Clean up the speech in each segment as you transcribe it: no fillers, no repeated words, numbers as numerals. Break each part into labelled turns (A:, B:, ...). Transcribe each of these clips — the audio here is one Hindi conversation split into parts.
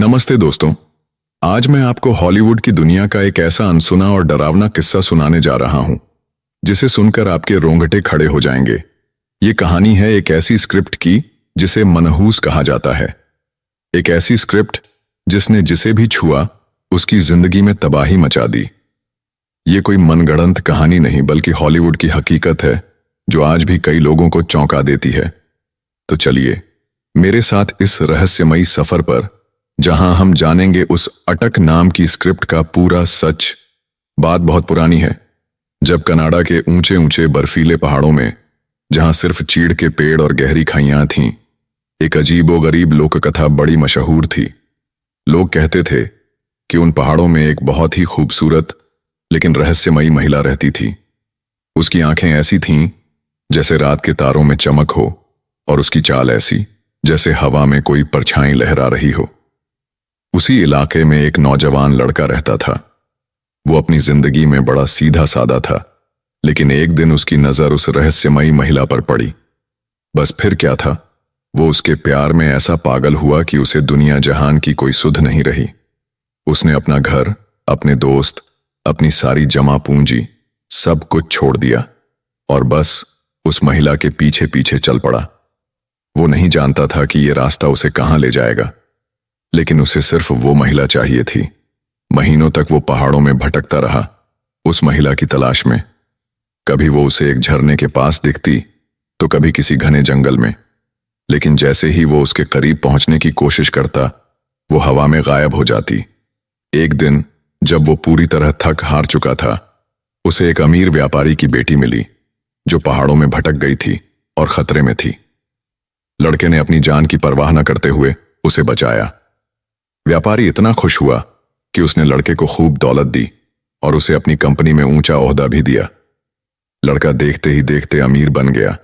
A: नमस्ते दोस्तों। आज मैं आपको हॉलीवुड की दुनिया का एक ऐसा अनसुना और डरावना किस्सा सुनाने जा रहा हूं जिसे सुनकर आपके रोंगटे खड़े हो जाएंगे। ये कहानी है एक ऐसी स्क्रिप्ट की जिसे मनहूस कहा जाता है। एक ऐसी स्क्रिप्ट जिसने जिसे भी छुआ उसकी जिंदगी में तबाही मचा दी। ये कोई मनगढ़ंत कहानी नहीं बल्कि हॉलीवुड की हकीकत है जो आज भी कई लोगों को चौंका देती है। तो चलिए मेरे साथ इस रहस्यमयी सफर पर, जहां हम जानेंगे उस अटक नाम की स्क्रिप्ट का पूरा सच। बात बहुत पुरानी है, जब कनाडा के ऊंचे ऊंचे बर्फीले पहाड़ों में, जहां सिर्फ चीड़ के पेड़ और गहरी खाइयां थीं, एक अजीबोगरीब लोककथा बड़ी मशहूर थी। लोग कहते थे कि उन पहाड़ों में एक बहुत ही खूबसूरत लेकिन रहस्यमयी महिला रहती थी। उसकी आंखें ऐसी थीं जैसे रात के तारों में चमक हो, और उसकी चाल ऐसी जैसे हवा में कोई परछाई लहरा रही हो। उसी इलाके में एक नौजवान लड़का रहता था। वो अपनी जिंदगी में बड़ा सीधा सादा था, लेकिन एक दिन उसकी नजर उस रहस्यमयी महिला पर पड़ी। बस फिर क्या था, वो उसके प्यार में ऐसा पागल हुआ कि उसे दुनिया जहान की कोई सुध नहीं रही। उसने अपना घर, अपने दोस्त, अपनी सारी जमा पूंजी, सब कुछ छोड़ दिया और बस उस महिला के पीछे पीछे चल पड़ा। वो नहीं जानता था कि ये रास्ता उसे कहां ले जाएगा, लेकिन उसे सिर्फ वो महिला चाहिए थी। महीनों तक वो पहाड़ों में भटकता रहा उस महिला की तलाश में। कभी वो उसे एक झरने के पास दिखती तो कभी किसी घने जंगल में, लेकिन जैसे ही वो उसके करीब पहुंचने की कोशिश करता, वो हवा में गायब हो जाती। एक दिन जब वो पूरी तरह थक हार चुका था, उसे एक अमीर व्यापारी की बेटी मिली जो पहाड़ों में भटक गई थी और खतरे में थी। लड़के ने अपनी जान की परवाह न करते हुए उसे बचाया। व्यापारी इतना खुश हुआ कि उसने लड़के को खूब दौलत दी और उसे अपनी कंपनी में ऊंचा ओहदा भी दिया। लड़का देखते ही देखते अमीर बन गया,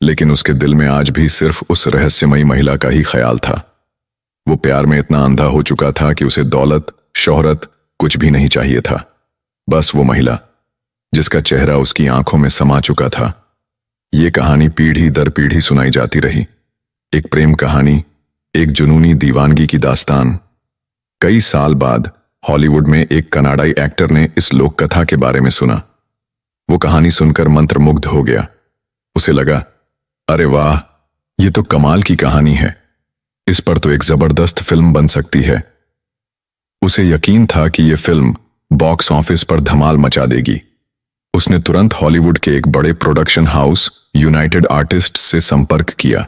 A: लेकिन उसके दिल में आज भी सिर्फ उस रहस्यमयी महिला का ही ख्याल था। वो प्यार में इतना अंधा हो चुका था कि उसे दौलत, शोहरत कुछ भी नहीं चाहिए था। बस वो महिला जिसका चेहरा उसकी आंखों में समा चुका था। ये कहानी पीढ़ी दर पीढ़ी सुनाई जाती रही। एक प्रेम कहानी, एक जुनूनी दीवानगी की दास्तान। कई साल बाद हॉलीवुड में एक कनाडाई एक्टर ने इस लोक कथा के बारे में सुना। वो कहानी सुनकर मंत्रमुग्ध हो गया। उसे लगा, अरे वाह, ये तो कमाल की कहानी है। इस पर तो एक जबरदस्त फिल्म बन सकती है। उसे यकीन था कि यह फिल्म बॉक्स ऑफिस पर धमाल मचा देगी। उसने तुरंत हॉलीवुड के एक बड़े प्रोडक्शन हाउस यूनाइटेड आर्टिस्ट्स से संपर्क किया।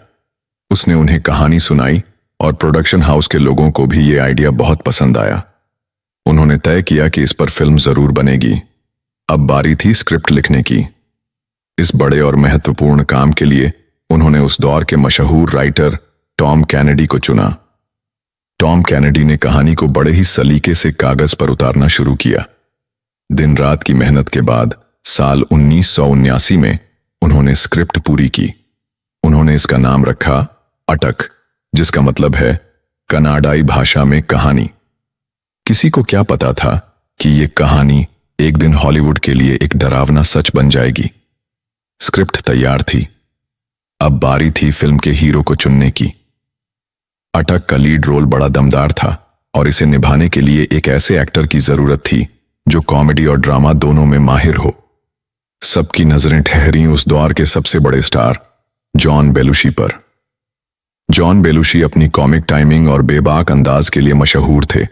A: उसने उन्हें कहानी सुनाई और प्रोडक्शन हाउस के लोगों को भी ये आइडिया बहुत पसंद आया। उन्होंने तय किया कि इस पर फिल्म जरूर बनेगी। अब बारी थी स्क्रिप्ट लिखने की। इस बड़े और महत्वपूर्ण काम के लिए उन्होंने उस दौर के मशहूर राइटर टॉम कैनेडी को चुना। टॉम कैनेडी ने कहानी को बड़े ही सलीके से कागज पर उतारना शुरू किया। दिन रात की मेहनत के बाद साल 1979 में उन्होंने स्क्रिप्ट पूरी की। उन्होंने इसका नाम रखा अटक, जिसका मतलब है कनाडाई भाषा में कहानी। किसी को क्या पता था कि ये कहानी एक दिन हॉलीवुड के लिए एक डरावना सच बन जाएगी। स्क्रिप्ट तैयार थी, अब बारी थी फिल्म के हीरो को चुनने की। अटक का लीड रोल बड़ा दमदार था और इसे निभाने के लिए एक ऐसे एक्टर की जरूरत थी जो कॉमेडी और ड्रामा दोनों में माहिर हो। सबकी नजरें ठहरी उस दौर के सबसे बड़े स्टार जॉन बेलुशी पर। जॉन बेलुशी अपनी कॉमिक टाइमिंग और बेबाक अंदाज के लिए मशहूर थे।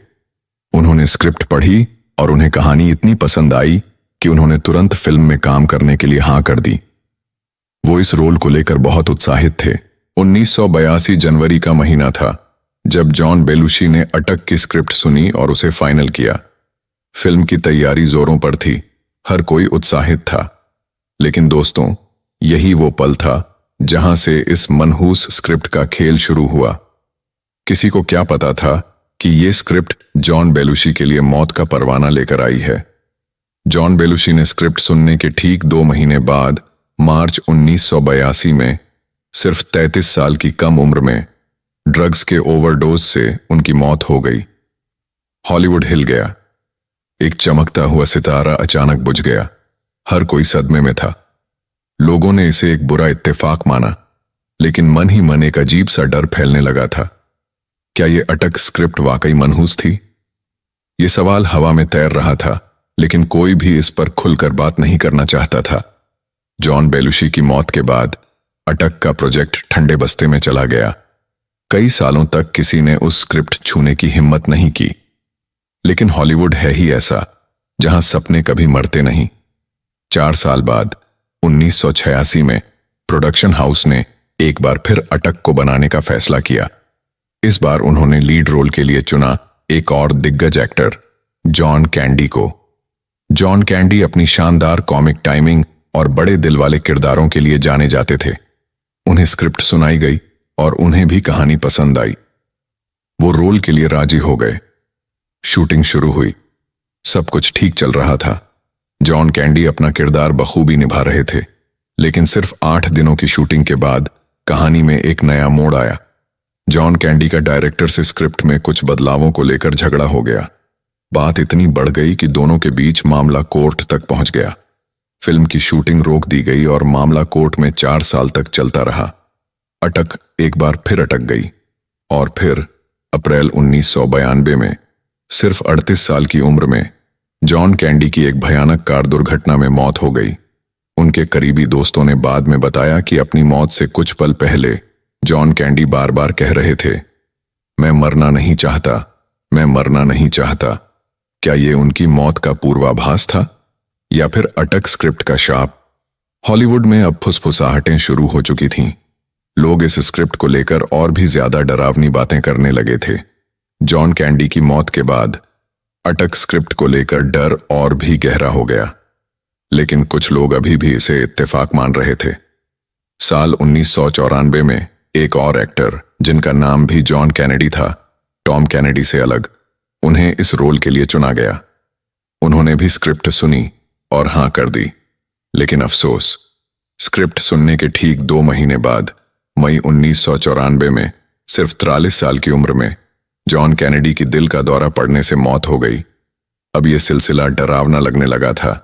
A: उन्होंने स्क्रिप्ट पढ़ी और उन्हें कहानी इतनी पसंद आई कि उन्होंने तुरंत फिल्म में काम करने के लिए हां कर दी। वो इस रोल को लेकर बहुत उत्साहित थे। 1982 जनवरी का महीना था जब जॉन बेलुशी ने अटक की स्क्रिप्ट सुनी और उसे फाइनल किया। फिल्म की तैयारी जोरों पर थी, हर कोई उत्साहित था। लेकिन दोस्तों, यही वो पल था जहां से इस मनहूस स्क्रिप्ट का खेल शुरू हुआ। किसी को क्या पता था कि ये स्क्रिप्ट जॉन बेलुशी के लिए मौत का परवाना लेकर आई है। जॉन बेलुशी ने स्क्रिप्ट सुनने के ठीक 2 महीने बाद मार्च 1982 में सिर्फ 33 साल की कम उम्र में ड्रग्स के ओवरडोज से उनकी मौत हो गई। हॉलीवुड हिल गया। एक चमकता हुआ सितारा अचानक बुझ गया। हर कोई सदमे में था। लोगों ने इसे एक बुरा इत्तेफाक माना, लेकिन मन ही मन एक अजीब सा डर फैलने लगा था। क्या ये अटक स्क्रिप्ट वाकई मनहूस थी? ये सवाल हवा में तैर रहा था, लेकिन कोई भी इस पर खुलकर बात नहीं करना चाहता था। जॉन बेलुशी की मौत के बाद अटक का प्रोजेक्ट ठंडे बस्ते में चला गया। कई सालों तक किसी ने उस स्क्रिप्ट छूने की हिम्मत नहीं की। लेकिन हॉलीवुड है ही ऐसा, जहां सपने कभी मरते नहीं। 4 साल बाद 1986 में प्रोडक्शन हाउस ने एक बार फिर अटक को बनाने का फैसला किया। इस बार उन्होंने लीड रोल के लिए चुना एक और दिग्गज एक्टर, जॉन कैंडी को। जॉन कैंडी अपनी शानदार कॉमिक टाइमिंग और बड़े दिल वाले किरदारों के लिए जाने जाते थे। उन्हें स्क्रिप्ट सुनाई गई और उन्हें भी कहानी पसंद आई। वो रोल के लिए राजी हो गए। शूटिंग शुरू हुई। सब कुछ ठीक चल रहा था। जॉन कैंडी अपना किरदार बखूबी निभा रहे थे। लेकिन सिर्फ 8 दिनों की शूटिंग के बाद कहानी में एक नया मोड़ आया। जॉन कैंडी का डायरेक्टर से स्क्रिप्ट में कुछ बदलावों को लेकर झगड़ा हो गया। बात इतनी बढ़ गई कि दोनों के बीच मामला कोर्ट तक पहुंच गया। फिल्म की शूटिंग रोक दी गई और मामला कोर्ट में 4 साल तक चलता रहा। अटक एक बार फिर अटक गई और फिर अप्रैल 1992 में सिर्फ 38 साल की उम्र में जॉन कैंडी की एक भयानक कार दुर्घटना में मौत हो गई। उनके करीबी दोस्तों ने बाद में बताया कि अपनी मौत से कुछ पल पहले जॉन कैंडी बार बार कह रहे थे, मैं मरना नहीं चाहता, मैं मरना नहीं चाहता। क्या ये उनकी मौत का पूर्वाभास था या फिर अटक स्क्रिप्ट का शाप? हॉलीवुड में अब फुसफुसाहटें शुरू हो चुकी थीं। लोग इस स्क्रिप्ट को लेकर और भी ज्यादा डरावनी बातें करने लगे थे। जॉन कैंडी की मौत के बाद अटक स्क्रिप्ट को लेकर डर और भी गहरा हो गया। लेकिन कुछ लोग अभी भी इसे इत्तेफाक मान रहे थे। साल 1994 में एक और एक्टर, जिनका नाम भी जॉन कैनेडी था, टॉम कैनेडी से अलग, उन्हें इस रोल के लिए चुना गया। उन्होंने भी स्क्रिप्ट सुनी और हां कर दी। लेकिन अफसोस, स्क्रिप्ट सुनने के ठीक 2 महीने बाद मई 1994 में सिर्फ 43 साल की उम्र में जॉन कैनेडी की दिल का दौरा पड़ने से मौत हो गई। अब यह सिलसिला डरावना लगने लगा था।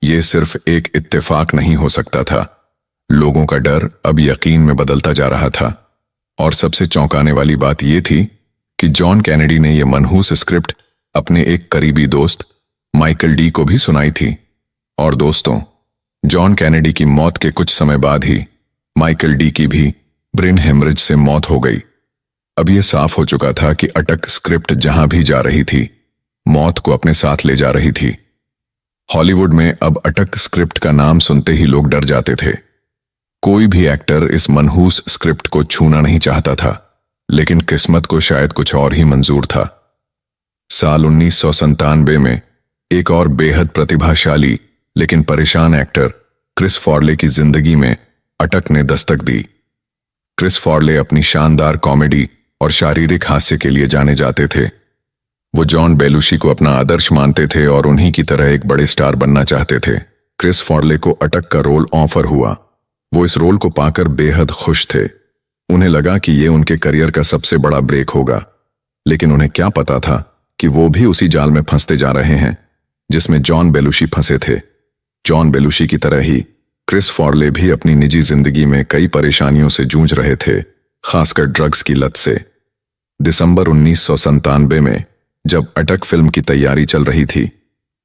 A: यह सिर्फ एक इत्तेफाक नहीं हो सकता था। लोगों का डर अब यकीन में बदलता जा रहा था। और सबसे चौंकाने वाली बात यह थी कि जॉन कैनेडी ने यह मनहूस स्क्रिप्ट अपने एक करीबी दोस्त माइकल डी को भी सुनाई थी। और दोस्तों, जॉन कैनेडी की मौत के कुछ समय बाद ही माइकल डी की भी ब्रेन हेमरेज से मौत हो गई। अब यह साफ हो चुका था कि अटक स्क्रिप्ट जहां भी जा रही थी, मौत को अपने साथ ले जा रही थी। हॉलीवुड में अब अटक स्क्रिप्ट का नाम सुनते ही लोग डर जाते थे। कोई भी एक्टर इस मनहूस स्क्रिप्ट को छूना नहीं चाहता था, लेकिन किस्मत को शायद कुछ और ही मंजूर था। साल 1997 में एक और बेहद प्रतिभाशाली लेकिन परेशान एक्टर क्रिस फॉर्ले की जिंदगी में अटक ने दस्तक दी। क्रिस फॉर्ले अपनी शानदार कॉमेडी और शारीरिक हास्य के लिए जाने जाते थे। वो जॉन बेलुशी को अपना आदर्श मानते थे और उन्हीं की तरह एक बड़े स्टार बनना चाहते थे। क्रिस फॉर्ले को अटक का रोल ऑफर हुआ। वो इस रोल को पाकर बेहद खुश थे। उन्हें लगा कि ये उनके करियर का सबसे बड़ा ब्रेक होगा। लेकिन उन्हें क्या पता था कि वो भी उसी जाल में फंसते जा रहे हैं जिसमें जॉन बेलुशी फंसे थे। जॉन बेलुशी की तरह ही क्रिस फॉर्ले भी अपनी निजी जिंदगी में कई परेशानियों से जूझ रहे थे, खासकर ड्रग्स की लत से। दिसंबर 1997 में जब अटक फिल्म की तैयारी चल रही थी,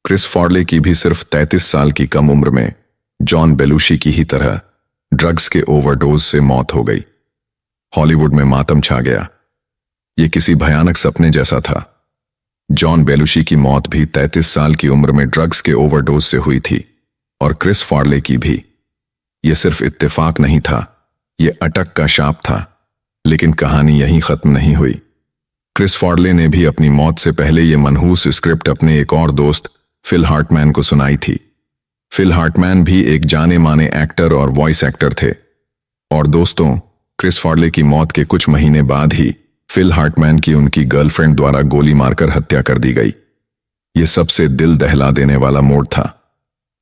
A: क्रिस फॉर्ले की भी सिर्फ 33 साल की कम उम्र में जॉन बेलुशी की ही तरह ड्रग्स के ओवरडोज से मौत हो गई। हॉलीवुड में मातम छा गया। यह किसी भयानक सपने जैसा था। जॉन बेलुशी की मौत भी 33 साल की उम्र में ड्रग्स के ओवरडोज से हुई थी और क्रिस फॉर्ले की भी। यह सिर्फ इत्तेफाक नहीं था, यह अटक का शाप था। लेकिन कहानी यहीं खत्म नहीं हुई। क्रिस फॉर्ले ने भी अपनी मौत से पहले यह मनहूस स्क्रिप्ट अपने एक और दोस्त फिल हार्टमैन को सुनाई थी। फिल हार्टमैन भी एक जाने माने एक्टर और वॉइस एक्टर थे। और दोस्तों, क्रिस फॉर्ले की मौत के कुछ महीने बाद ही फिल हार्टमैन की उनकी गर्लफ्रेंड द्वारा गोली मारकर हत्या कर दी गई। यह सबसे दिल दहला देने वाला मोड़ था।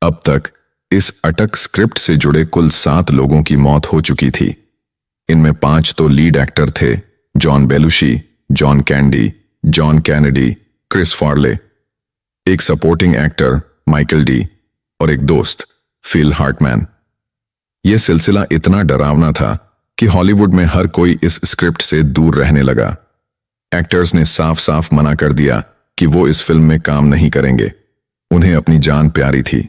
A: अब तक इस अटक स्क्रिप्ट से जुड़े कुल 7 लोगों की मौत हो चुकी थी। इनमें 5 तो लीड एक्टर थे, John Belushi, John Candy, John Kennedy, Chris Farley, एक सपोर्टिंग एक्टर माइकल डी और एक दोस्त फिल हार्टमैन। यह सिलसिला इतना डरावना था कि हॉलीवुड में हर कोई इस स्क्रिप्ट से दूर रहने लगा। एक्टर्स ने साफ साफ मना कर दिया कि वो इस फिल्म में काम नहीं करेंगे। उन्हें अपनी जान प्यारी थी।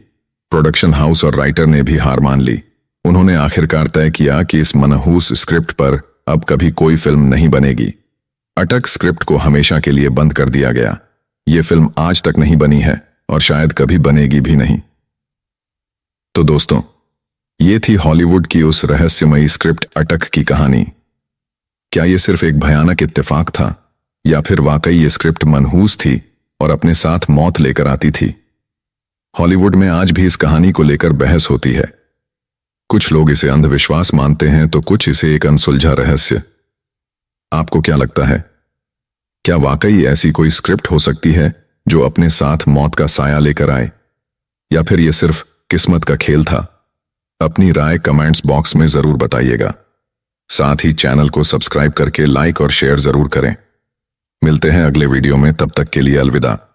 A: प्रोडक्शन हाउस और राइटर ने भी हार मान ली। उन्होंने आखिरकार तय किया कि इस मनहूस स्क्रिप्ट पर अब कभी कोई फिल्म नहीं बनेगी। अटक स्क्रिप्ट को हमेशा के लिए बंद कर दिया गया। ये फिल्म आज तक नहीं बनी है और शायद कभी बनेगी भी नहीं। तो दोस्तों, ये थी हॉलीवुड की उस रहस्यमयी स्क्रिप्ट अटक की कहानी। क्या ये सिर्फ एक भयानक इत्तेफाक था या फिर वाकई ये स्क्रिप्ट मनहूस थी और अपने साथ मौत लेकर आती थी? हॉलीवुड में आज भी इस कहानी को लेकर बहस होती है। कुछ लोग इसे अंधविश्वास मानते हैं तो कुछ इसे एक अनसुलझा रहस्य। आपको क्या लगता है? क्या वाकई ऐसी कोई स्क्रिप्ट हो सकती है जो अपने साथ मौत का साया लेकर आए, या फिर यह सिर्फ किस्मत का खेल था? अपनी राय कमेंट्स बॉक्स में जरूर बताइएगा। साथ ही चैनल को सब्सक्राइब करके लाइक और शेयर जरूर करें। मिलते हैं अगले वीडियो में, तब तक के लिए अलविदा।